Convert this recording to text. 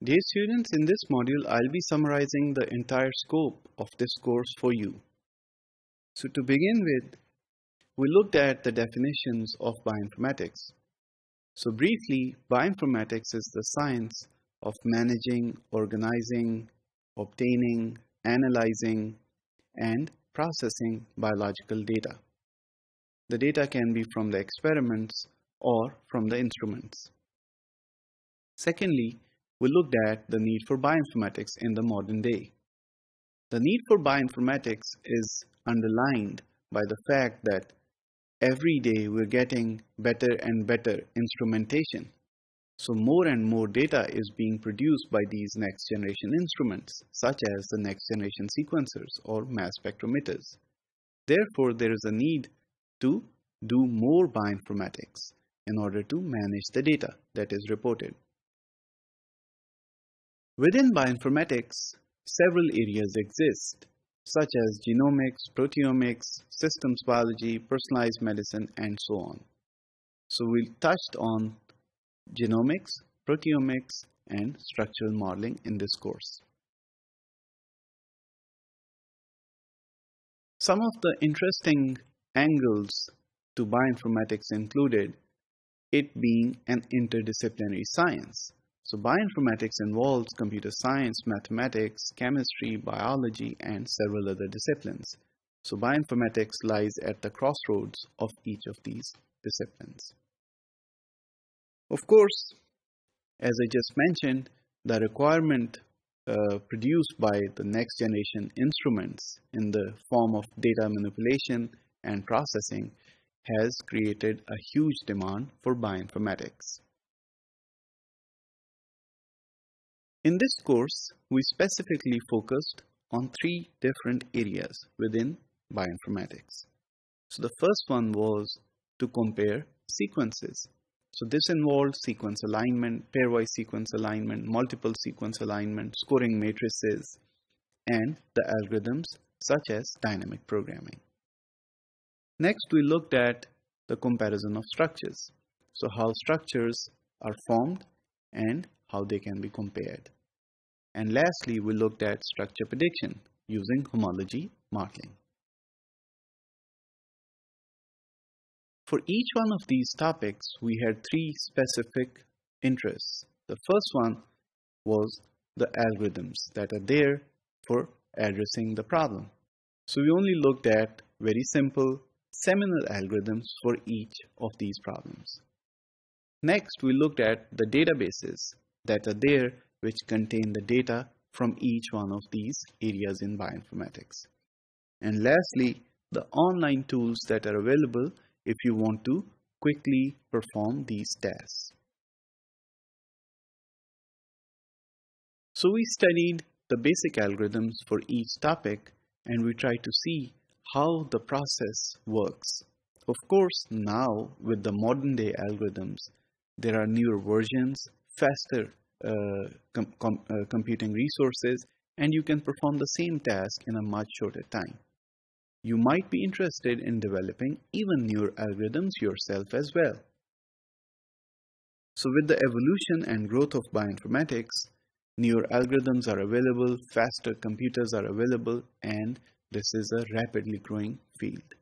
Dear students, in this module, I'll be summarizing the entire scope of this course for you. So to begin with, we looked at the definitions of bioinformatics. So briefly, bioinformatics is the science of managing, organizing, obtaining, analyzing, and processing biological data. The data can be from the experiments or from the instruments. Secondly, we looked at the need for bioinformatics in the modern day. The need for bioinformatics is underlined by the fact that every day we're getting better and better instrumentation. So more and more data is being produced by these next generation instruments, such as the next generation sequencers or mass spectrometers. Therefore, there is a need to do more bioinformatics in order to manage the data that is reported. Within bioinformatics, several areas exist, such as genomics, proteomics, systems biology, personalized medicine, and so on. So we touched on genomics, proteomics, and structural modeling in this course. Some of the interesting angles to bioinformatics included it being an interdisciplinary science. So bioinformatics involves computer science, mathematics, chemistry, biology, and several other disciplines. So bioinformatics lies at the crossroads of each of these disciplines. Of course, as I just mentioned, the requirement produced by the next generation instruments in the form of data manipulation and processing has created a huge demand for bioinformatics. In this course, we specifically focused on three different areas within bioinformatics. So the first one was to compare sequences. So this involved sequence alignment, pairwise sequence alignment, multiple sequence alignment, scoring matrices, and the algorithms such as dynamic programming. Next, we looked at the comparison of structures. So how structures are formed and how they can be compared. And lastly, we looked at structure prediction using homology modeling. For each one of these topics, we had three specific interests. The first one was the algorithms that are there for addressing the problem. So we only looked at very simple seminal algorithms for each of these problems. Next, we looked at the databases that are there which contain the data from each one of these areas in bioinformatics. And lastly, the online tools that are available if you want to quickly perform these tasks. So we studied the basic algorithms for each topic and we tried to see how the process works. Of course, now with the modern day algorithms, there are newer versions, faster computing resources, and you can perform the same task in a much shorter time. You might be interested in developing even newer algorithms yourself as well. So with the evolution and growth of bioinformatics, newer algorithms are available, faster computers are available, and this is a rapidly growing field.